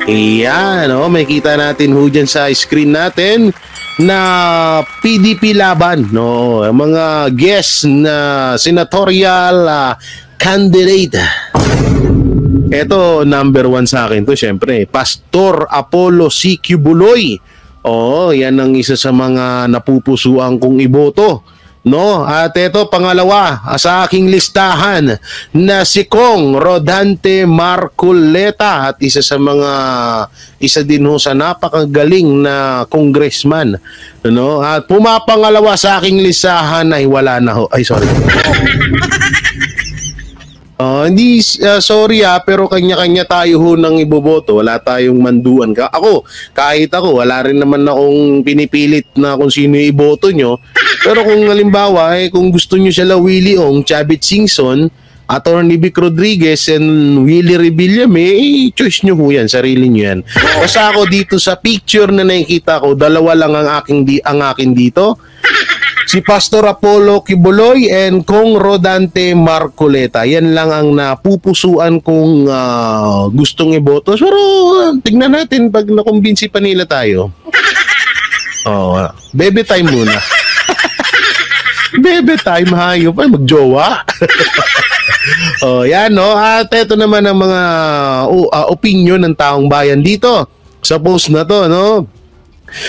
Iyan, oh, may kita natin ho dyan sa screen natin na PDP laban, no, mga guest na senatorial candidate. Ito, number 1 sa akin to, syempre, Pastor Apollo C. Quiboloy. Oh, yan ang isa sa mga napupusuan kong iboto. No, at ito pangalawa sa aking listahan na si Kong Rodante Marcoleta, at isa din ho sa napakagaling na congressman, no? At pumapangalawa sa aking listahan ay wala na ho. Ay, sorry. Hindi, sorry pero kanya-kanya tayo ho ng iboboto. Wala tayong manduan. Kahit ako, wala rin naman akong pinipilit na kung sino yung iboto nyo. Pero kung halimbawa, kung gusto nyo sila Willie Ong, Chavit Singson, Attorney Vic Rodriguez, and Willie Revillame, choice nyo ho yan, sarili nyo yan. Kasi ako dito sa picture na nakikita ko, dalawa lang ang akin dito. Si Pastor Apollo Quiboloy and Kong Rodante Marcoleta. Yan lang ang napupusuan kong gustong iboto. Pero tignan natin pag nakumbinsi pa nila tayo. Bebe time muna. Bebe time, hayop ay magjowa. Yan, no. At ito naman ang mga opinion ng taong bayan dito sa post na to, no.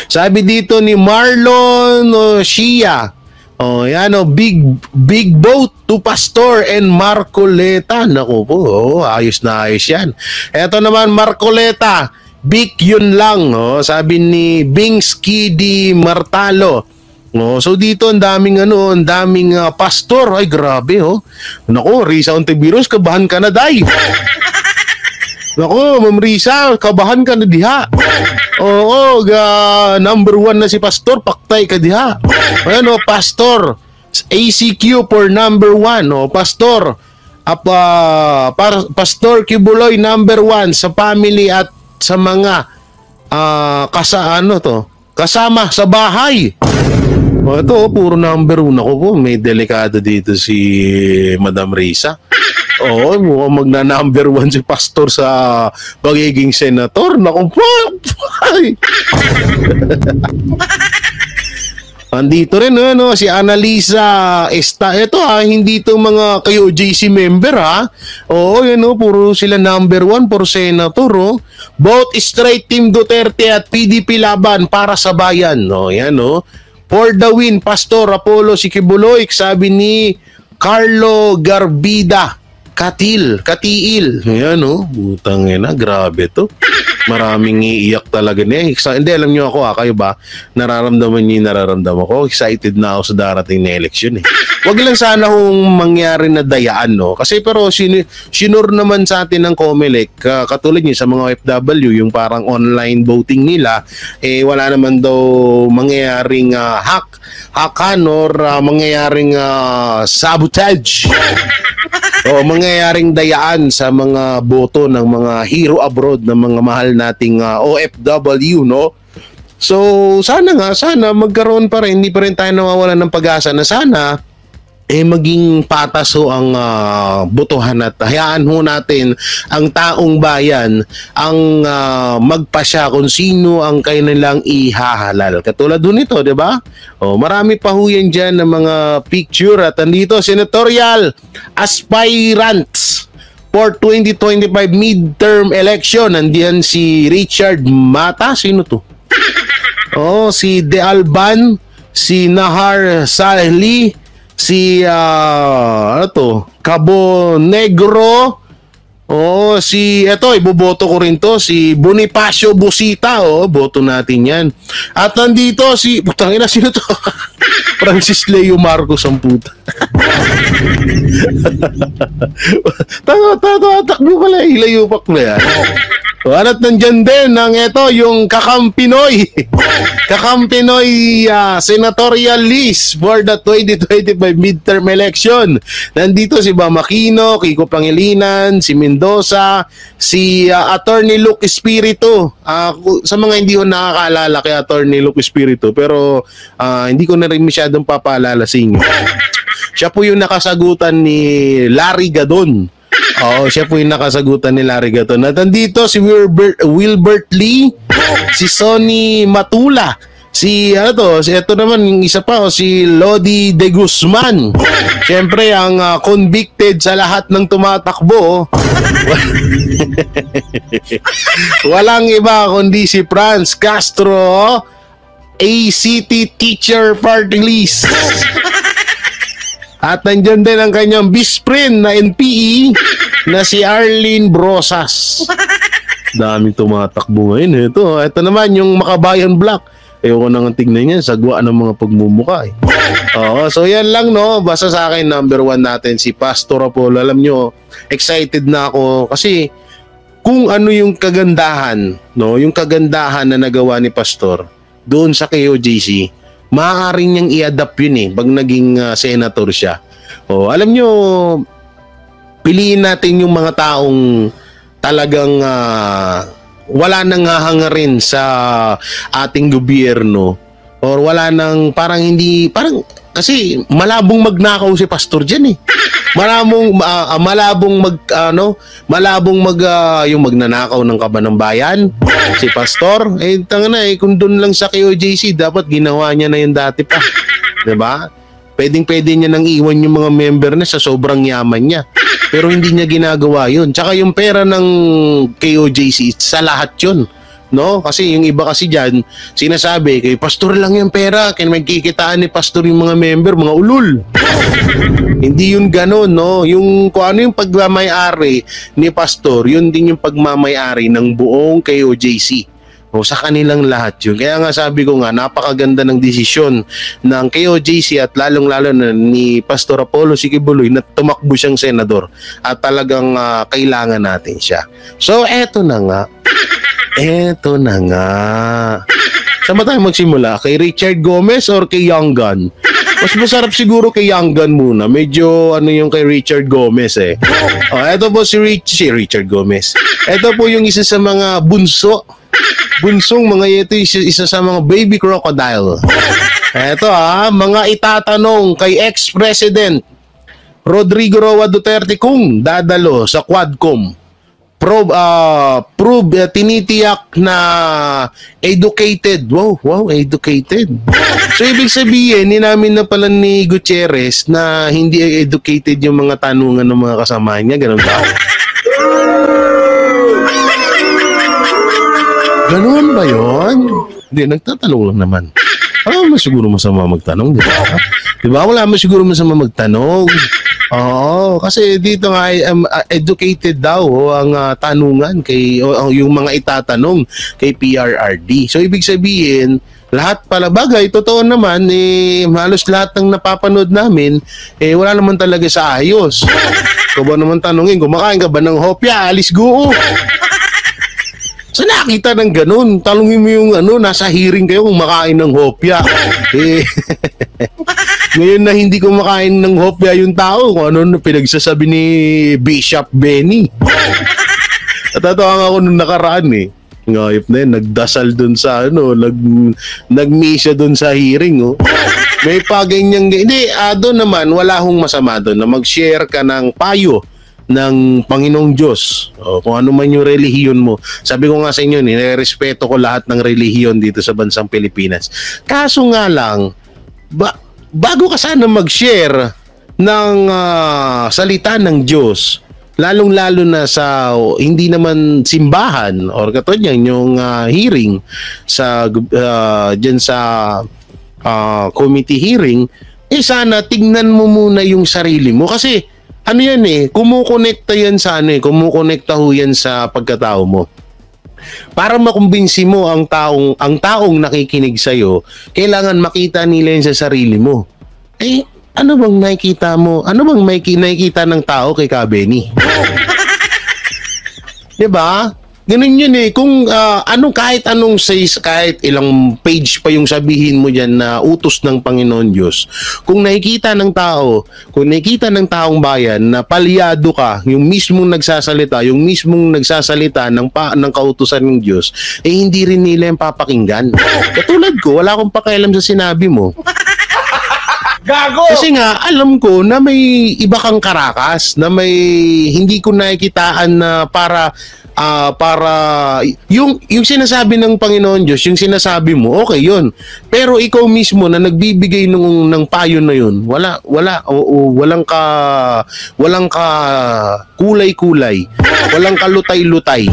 Sabi dito ni Marlon Shia, yan, big vote to Pastor and Marcoleta. Naku po, ayos na ayos yan. Eto naman, Marcoleta, big yun lang. Sabi ni Bingsky di Martalo. So dito ang daming pastor. Ay, grabe, Naku, Risa Ontiveros, kabahan ka na, day. Naku, Ma'am Risa, kabahan ka na diha. Oo, number 1 na si Pastor, paktay ka diha. Ayan, Pastor, ACQ for number 1. Pastor, Pastor Quiboloy number 1 sa family at sa mga kasama sa bahay. Ito, puro number 1 ako po. May delikado dito si Madam Risa. Oo, mukhang magna-number 1 si Pastor sa pagiging senator. Naku po! Andito rin, si Annalisa Esta. Ito hindi ito mga kayo JC member, Oo, yan, puro sila number 1 for senator, Both straight Team Duterte at PDP laban para sa bayan. Yan, For the win, Pastor Apollo C. Quiboloy, sabi ni Carlo Garbida. Katiil. Ayan, butang ina, grabe to. Maraming iiyak talaga niya. Hindi, alam niyo ako, kayo ba? Nararamdaman niyo yung nararamdaman ko. Excited na ako sa darating na eleksyon, Wag lang sana kung mangyari na dayaan, Kasi pero sinur naman sa atin ng COMELEC, katulad niyo sa mga OFW, yung parang online voting nila, wala naman daw mangyayaring hakan or mangyayaring sabotage. Mangyayaring dayaan sa mga boto ng mga hero abroad, ng mga mahal nating OFW, So, sana magkaroon pa rin, hindi pa rin tayo nawawalan ng pag-asa na sana maging patas ang botohan at hayaan ho natin ang taong bayan ang magpasya kung sino ang kanilang ihahalal. Katulad doon ito, di ba? Marami pa ho yan dyan ng mga picture at andito, senatorial aspirants for 2025 midterm election. Nandiyan si Richard Mata. Sino to? Si De Alban, si Nahar Salih, si Cabo Negro, iboboto ko rin to, si Bonifacio Busita, boto natin yan. At nandito si, putangina, sino to? Francis Leo Marcos ang puta. Takbo pala, ilayo pa ko yan. At nandyan din yung Kakampinoy senatorial list for the 2025 midterm election. Nandito si Bamakino, Kiko Pangilinan, si Mendoza, si Attorney Luke Espiritu. Sa mga hindi ko nakakaalala kay Attorney Luke Espiritu, pero hindi ko na rin masyadong papaalala sa inyo. Siya po yung nakasagutan ni Larry Gadon Oo, siya po yung nakasagutan ni Larry Gaton. At nandito si Wilbert Lee, si Sonny Matula, ito naman yung isa pa, si Lodi De Guzman. Siyempre, ang convicted sa lahat ng tumatakbo. Walang iba kundi si Franz Castro, ACT Teacher Party List. At nandyan din ang kanyang best friend na NPE na si Arlene Brosas. Daming tumatakbo ngayon. Ito naman yung Makabayan Black. Ayoko nang tignan niya, sagwa ng mga pagmumuka. Oo, so yan lang, no. Basta sa akin, number 1 natin si Pastor Apollo. Alam nyo, excited na ako kasi kung ano yung kagandahan, no, yung kagandahan na nagawa ni Pastor doon sa KOJC, maaaring niyang i-adapt yun pag naging senator siya. O, alam nyo, piliin natin yung mga taong talagang wala nang hahangarin sa ating gobyerno or wala nang parang hindi, parang kasi malabong magnakaw si Pastor dyan yung magnanakaw ng kaban ng bayan si Pastor. Kung doon lang sa KOJC dapat ginawa niya na yun dati pa, 'di ba? Pwede niya nang iwan yung mga member na sa sobrang yaman niya, pero hindi niya ginagawa yun. Tsaka yung pera ng KOJC sa lahat yun, no? Kasi yung iba kasi dyan sinasabi kay Pastor lang yung pera, kaya magkikitaan ni Pastor yung mga member, mga ulul. Hindi yun ganon, no? Yung kung ano yung pagmamayari ni Pastor, yun din yung pagmamayari ng buong KOJC. O, sa kanilang lahat yun. Kaya nga sabi ko nga, napakaganda ng desisyon ng KOJC at lalong-lalo na ni Pastor Apollo Sikibuloy na tumakbo siyang senador at talagang kailangan natin siya. So, eto na nga. Saan ba tayo magsimula? Kay Richard Gomez or kay Young Gun? Mas masarap siguro kay Young Gun muna. Medyo yung kay Richard Gomez eto po si Richard Gomez. Eto po yung isa sa mga bunsong mga isa sa mga baby crocodile. Eto mga itatanong kay ex-president Rodrigo Roa Duterte kung dadalo sa Quadcom. Tinitiyak na educated. Wow, educated. So ibig sabihin, ninamin na pala ni Gutierrez na hindi educated yung mga tanungan ng mga kasama niya. Ganun ba? Ganun ba yun? Hindi, nagtatanong lang naman. Mas siguro masama magtanong, di ba? Di ba? Wala mo siguro masama magtanong. Oo, kasi dito nga educated daw ang tanungan kay yung mga itatanong kay PRRD. So ibig sabihin, lahat pala bagay, totoo naman, halos lahat ng napapanood namin, wala naman talaga sa ayos. Kung ba naman tanungin, kumakain ka ba ng hopya? Alis guo. So nakita ng ganun, talungin mo yung nasa hearing kayo kung makain ng hopya. Ngayon na hindi kumakain ng hopya yung tao, kung ano pinagsasabi ni Bishop Benny. Natatawa ako nung nakaraan Ngayip na yun, nagdasal dun sa nag-misa dun sa hearing May paganyang, hindi, doon naman, wala hong masama doon na mag-share ka ng payo ng Panginoong Diyos o kung ano man yung relihiyon mo. Sabi ko nga sa inyo, nirespeto ko lahat ng relihiyon dito sa bansang Pilipinas. Kaso nga lang, bago ka sana mag-share ng salita ng Diyos, lalong-lalo na sa hindi naman simbahan or katulad yan yung hearing sa dyan sa committee hearing, sana tignan mo muna yung sarili mo kasi kumukonekta yan sa kumukonekta ho yan sa pagkatao mo. Para makumbinsi mo ang taong nakikinig sa iyo, kailangan makita nila yan sa sarili mo. Ano bang nakikita mo? Ano bang nakikita ng tao kay Kabeni? 'Di ba? Ganun yun Kung kahit anong says, kahit ilang page pa yung sabihin mo dyan na utos ng Panginoon Diyos, kung nakikita ng taong bayan na palyado ka, yung mismong nagsasalita ng kautusan ng Diyos, hindi rin nila yung papakinggan. Katulad ko, wala akong pakialam sa sinabi mo. Gago! Kasi nga, alam ko na may iba kang karakas, na may hindi ko nakikitaan na para yung sinasabi ng Panginoon Diyos, yung sinasabi mo, okay yun. Pero ikaw mismo na nagbibigay ng payo na yun, walang ka kulay-kulay, walang kalutay-lutay.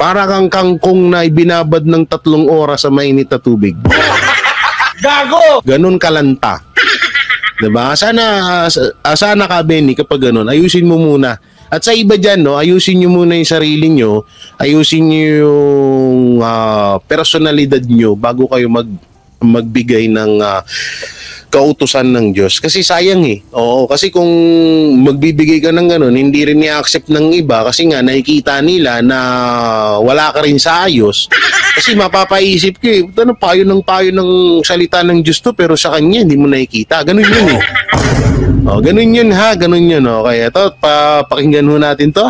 Para kang kangkong na ibinabad ng 3 oras sa mainit na tubig. Gago! Ganun kalanta. 'Di ba? Sana ka, Benny, kapag ganun, ayusin mo muna. At sa iba dyan, no, ayusin nyo muna yung sarili nyo, ayusin nyo yung personalidad nyo bago kayo magbigay ng kautusan ng Diyos. Kasi sayang eh. Oo, kasi kung magbibigay ka ng ganun, hindi rin i-accept ng iba kasi nga nakikita nila na wala ka rin sa ayos. Kasi mapapaisip ka eh, ano, payo ng salita ng Diyos to, pero sa kanya hindi mo nakikita. Ganun yun eh. Oh, ganun yun ha, ganun yun. Okay, ito, pakinggan mo natin to.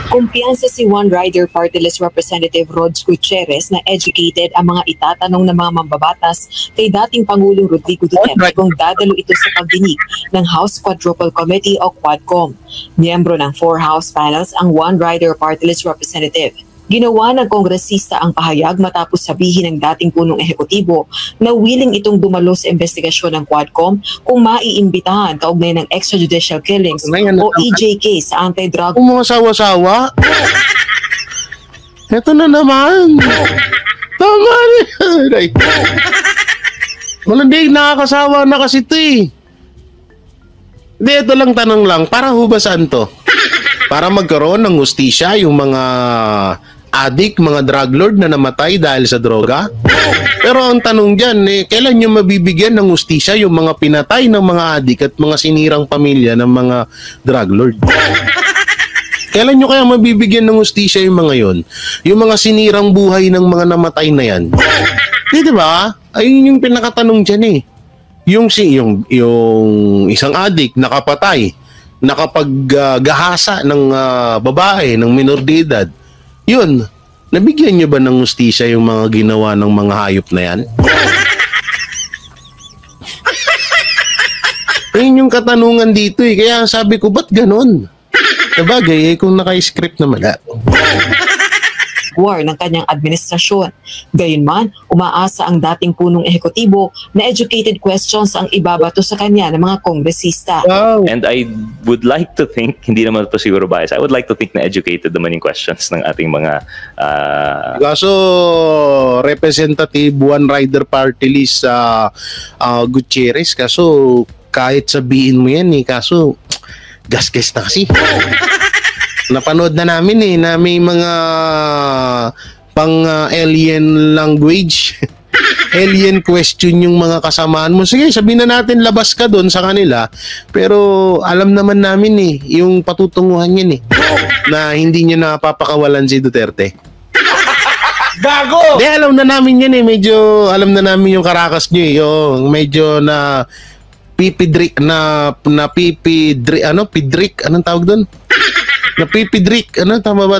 Kumpiyansa si One Rider Party List Representative Rods Gutierrez na educated ang mga itatanong ng mga mambabatas kay dating Pangulong Rodrigo Duterte kung dadalo ito sa pagdinig ng House Quadruple Committee o Quadcom. Miyembro ng 4 House panels ang One Rider Party List Representative. Ginawa ng kongresista ang pahayag matapos sabihin ng dating punong ehekutibo na willing itong dumalo sa investigasyon ng Quadcom kung maiimbitahan kaugnay ng extrajudicial killings o EJK sa anti-drug. Kung mga sawa-sawa, eto na naman. Tama rin. Walang day, nakakasawa na kasi ito eh. Hindi, ito lang tanong lang, para hubasaan to? Para magkaroon ng hustisya yung mga adik, mga drug lord na namatay dahil sa droga. Pero ang tanong dyan, kailan nyo mabibigyan ng hustisya yung mga pinatay ng mga adik at mga sinirang pamilya ng mga drug lord? Kailan nyo kaya mabibigyan ng hustisya yung mga yon? Yung mga sinirang buhay ng mga namatay na yan? Di ba? Ayun yung pinakatanong dyan eh. Yung isang adik nakapatay, nakapaggahasa ng babae, ng minor de edad. Yun, nabigyan nyo ba ng hustisya yung mga ginawa ng mga hayop na yan? Ayun yung katanungan dito eh. Kaya sabi ko, ba't ganun? Sabagay, kung naka-script naman. War ng kanyang administrasyon. Gayunman, umaasa ang dating punong ehekutibo na educated questions ang ibabato sa kanya ng mga kongresista. Wow. And I would like to think, hindi naman ito siguro bias, I would like to think na educated naman yung questions ng ating mga... Kaso, Representative One Rider Party List Gutierrez, kaso kahit sabihin mo yan eh, kaso gas-gas na kasi. Napanood na namin eh, na may mga alien language, alien question yung mga kasamaan mo. Sige, sabihin na natin labas ka doon sa kanila, pero alam naman namin eh, yung patutunguhan yan eh, na hindi nyo napapakawalan si Duterte. Gago! Di, alam na namin yan eh, medyo alam na namin yung karakas nyo eh, yung medyo na pipidrik, pidrik, anong tawag doon? Napipidrik, tama ba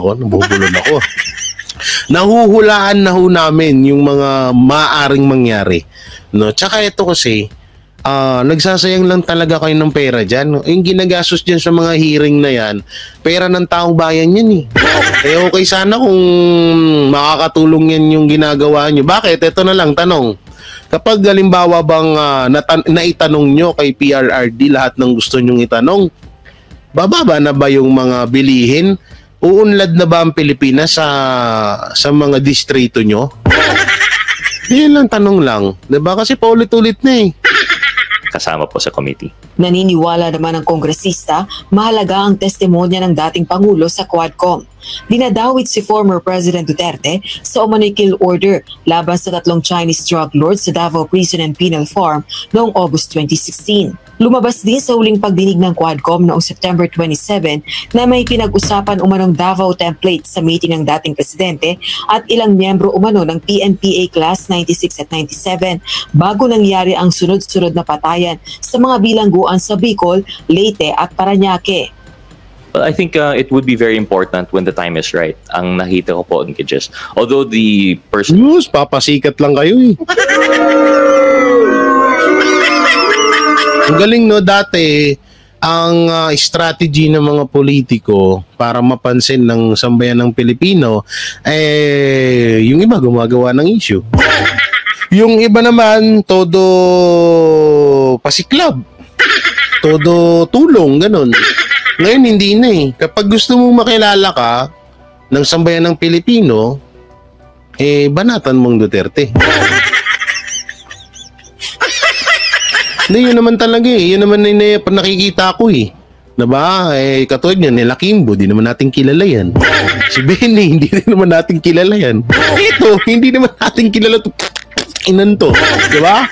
ako? Nabubulol ako. Nahuhulaan na ho namin yung mga maaaring mangyari. No? Tsaka ito kasi, nagsasayang lang talaga kayo ng pera dyan. Yung ginagastos dyan sa mga hearing na yan, pera ng taong bayan yan eh. Okay sana kung makakatulong yan yung ginagawa nyo. Bakit? Ito na lang, tanong. Kapag halimbawa bang naitanong nyo kay PRRD lahat ng gusto nyong itanong, bababa na ba yung mga bilihin? Uunlad na ba ang Pilipinas sa mga distrito nyo? Yan lang, tanong lang. Diba? Kasi paulit-ulit na eh. Kasama po sa committee. Naniniwala naman ang kongresista, mahalaga ang testimonya ng dating Pangulo sa Quadcom. Dinadawit si former President Duterte sa umano'y kill order laban sa 3 Chinese drug lords sa Davao Prison and Penal Farm noong August 2016. Lumabas din sa huling pagdinig ng Quadcom noong September 27 na may pinag-usapan umanong Davao template sa meeting ng dating presidente at ilang miyembro umano ng PNPA Class 96 at 97 bago nangyari ang sunod-sunod na patayan sa mga bilangguan sa Bicol, Leyte at Parañaque. Well, I think it would be very important when the time is right. Ang nakita ko po, just although the person... Papasikat lang kayo eh. Ang galing, no? Dati, ang strategy ng mga politiko para mapansin ng sambayan ng Pilipino, yung iba gumagawa ng issue. Yung iba naman, todo pasiklab. Todo tulong, ganun. Ngayon, hindi na eh. Kapag gusto mong makilala ka ng sambayan ng Pilipino, banatan mong Duterte. Hindi, yun naman talaga eh. Yun naman nakikita ko eh. Diba? Katulad niya, nila Kimbo, di naman natin kilala yan. Si Benny, hindi naman natin kilala yan. Ito, hindi naman natin kilala to. Inan to. Diba?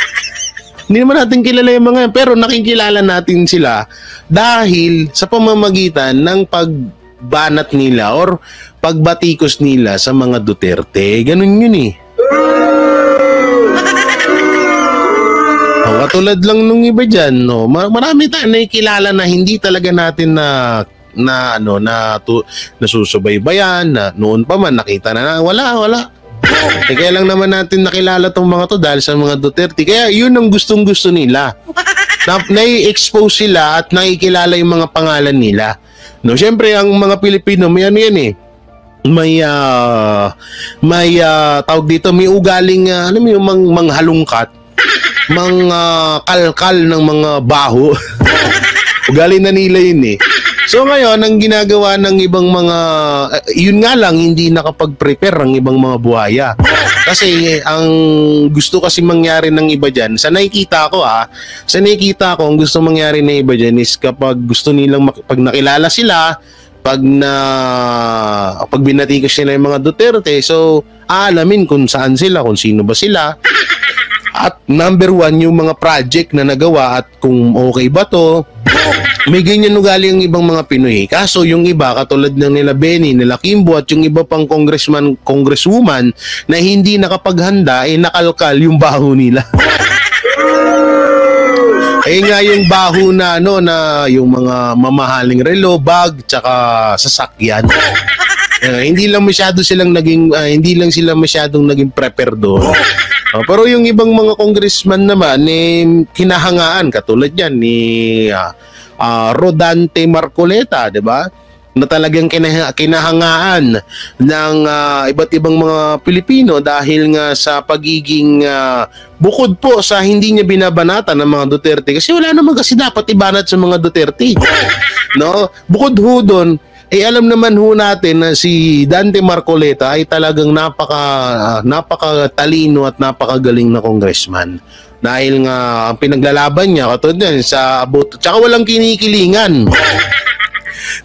Hindi naman natin kilala yung mga yan. Pero nakikilala natin sila dahil sa pamamagitan ng pagbanat nila or pagbatikos nila sa mga Duterte. Ganun yun eh. Katulad lang nung iba dyan, no? Marami tayong nakikilala na hindi talaga natin nasusubaybayan, na noon pa man nakita na wala. Kaya lang naman natin nakilala tong mga to dahil sa mga Duterte. Kaya yun ang gustong-gusto nila. Nai-expose sila at nakikilala yung mga pangalan nila. No, syempre ang mga Pilipino, may ano yan eh. May tawag dito, may ugaling alam mo yung manghalungkat. Kalkal ng mga baho. Ugali na nila yun eh. So ngayon, ang ginagawa ng ibang mga, yun nga lang, hindi nakapag-prepare ang ibang mga buhaya. Kasi ang gusto kasi mangyari ng iba dyan, sa nakikita ko ang gusto mangyari ng iba dyan is kapag gusto nilang, pag nakilala sila, pag binatikos nila yung mga Duterte, so aalamin kung saan sila, kung sino ba sila. At number one, yung mga project na nagawa at kung okay ba to. May ganyan ugali yung ibang mga Pinoy. Kaso yung iba, katulad ng nila Benny, nila Kimbo at yung iba pang congressman, congresswoman na hindi nakapaghanda, nakalkal yung baho nila. Nga yung baho na na yung mga mamahaling relo, bag, tsaka sasakyan. Hindi lang sila masyadong naging prepare doon. Pero yung ibang mga congressman naman kinahangaan, katulad yan ni Rodante Marcoleta, 'di ba? Na talagang kinahangaan ng iba't ibang mga Pilipino dahil nga sa pagiging bukod po sa hindi niya binabanatan ng mga Duterte, kasi wala naman kasi dapat ibanat sa mga Duterte. No? Bukod ho doon, alam naman ho natin na si Dante Marcoleta ay talagang napakatalino at napakagaling na congressman. Dahil nga ang pinaglalaban niya katulad yan sa about, tsaka walang kinikilingan.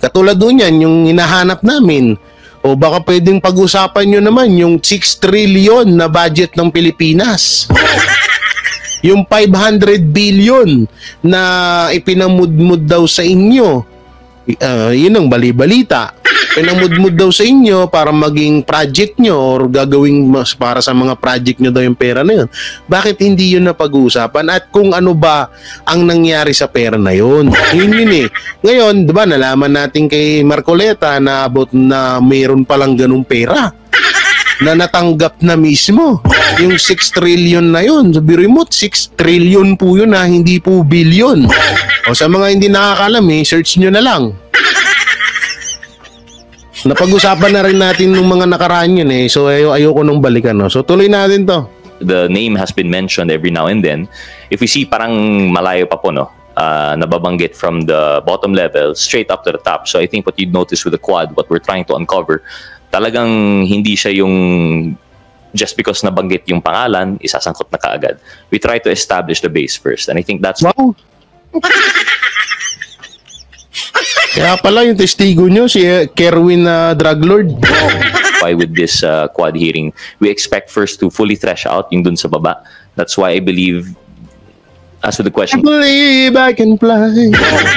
Katulad doon yan, yung hinahanap namin. O baka pwedeng pag-usapan nyo naman yung 6 trillion na budget ng Pilipinas. Yung 500 billion na ipinamudmud daw sa inyo. Yun ang bali-balita. Pinamudmud daw sa inyo para maging project nyo or gagawing para sa mga project nyo daw yung pera na yun. Bakit hindi yun na pag-uusapan? At kung ano ba ang nangyari sa pera na yun? Yun eh. Ngayon, diba, nalaman natin kay Marcoleta na about na mayroon palang ganung pera na natanggap na mismo. Yung 6 trillion na yun. Sabi mo, 6 trillion po yun hindi po billion. O sa mga hindi nakakalam search nyo na lang. Napag-usapan na rin natin nung mga nakaraan yun So ayoko nung balikan. So tuloy natin to. The name has been mentioned every now and then. If we see parang malayo pa po, nababanggit from the bottom level straight up to the top. So I think what you'd notice with the quad, what we're trying to uncover, talagang hindi siya yung just because nabanggit yung pangalan, isasangkot na kaagad. We try to establish the base first. And I think that's... Wow! Kaya pala yung testigo nyo, si Kerwin drug lord. Why with this quad hearing, we expect first to fully thresh out yung dun sa baba. That's why I believe, as to the question... I believe I can fly.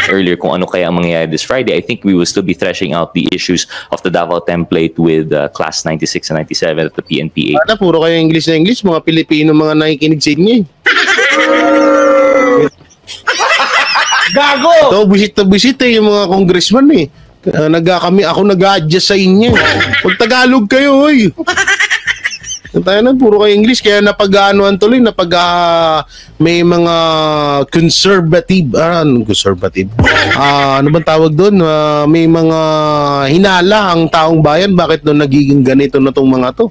Earlier, kung ano kaya ang mangyayari this Friday, I think we will still be threshing out the issues of the Davao template with class 96 and 97 at the PNP 8. Puro kayo English na English, mga Pilipino mga nakikinig sa inyo Gago! Ito, busit yung mga congressman Ako nag-a-adjust sa inyo. Pag Tagalog kayo, hoy. Tayo na, puro kayo English. Kaya napag-aanoan tuloy, may mga conservative, ano bang tawag doon? May mga hinala ang taong bayan. Bakit doon nagiging ganito na tong mga to?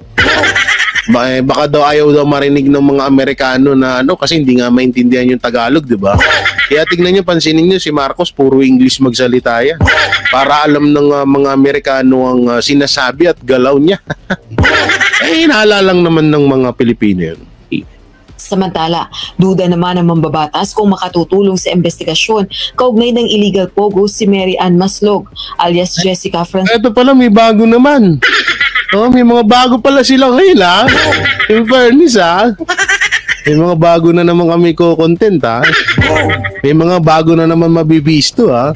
Baka daw ayaw daw marinig ng mga Amerikano na kasi hindi nga maintindihan yung Tagalog, di ba? Kaya tignan nyo, pansinin nyo, si Marcos puro English magsalita yan. Para alam ng mga Amerikano ang sinasabi at galaw niya. Hinala lang naman ng mga Pilipino yun. Samantala, duda naman ang mambabatas kung makatutulong sa investigasyon kaugnay ng illegal pogo si Mary Ann Maslog alias Jessica Francisco. Ito pala, may bago naman. May mga bago pala sila ngayon, ha? In fairness, ha? May mga bago na naman kami ko-content, ha? May mga bago na naman mabibisto, ha?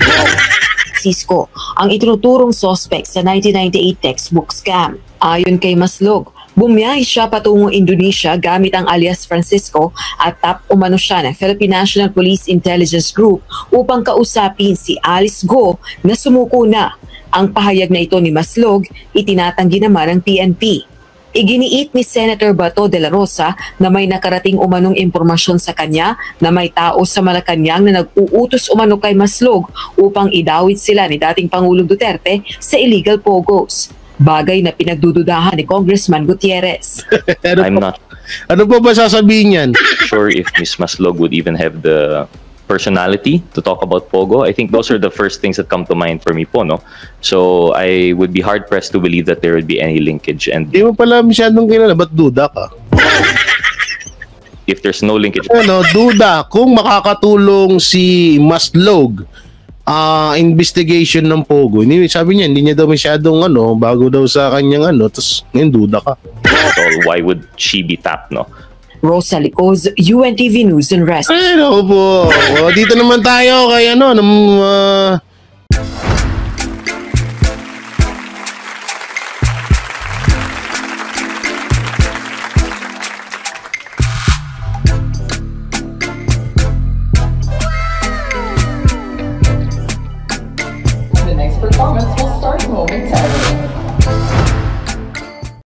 Cisco, ang itinuturong suspect sa 1998 textbook scam. Ayon kay Maslog, bumiyahe siya patungong Indonesia gamit ang alias Francisco at top umano siya ng Philippine National Police Intelligence Group upang kausapin si Alice Go na sumuko na. Ang pahayag na ito ni Maslog, itinatanggi naman ng PNP. Iginiit ni Senator Bato de la Rosa na may nakarating umanong impormasyon sa kanya na may tao sa Malacanang na nag-uutos umano kay Maslog upang idawit sila ni dating Pangulong Duterte sa illegal pogos. Bagay na pinagdududahan ni Congressman Gutierrez. Ano pa sasabihin yan? Sure if Ms. Maslog would even have the personality to talk about Pogo. I think those are the first things that come to mind for me po, no? So I would be hard-pressed to believe that there would be any linkage. And di mo pala masyadong kilala, ba't duda ka? If there's no linkage... duda kung makakatulong si Maslog investigation ng Pogo. Sabi niya, hindi niya daw masyadong bago daw sa kanyang tapos ngayon duda ka. So why would she be tapped, no? Rosa Licoz, UNTV News and Rest. Ay, no po. Dito naman tayo kay The next performance will start momentarily.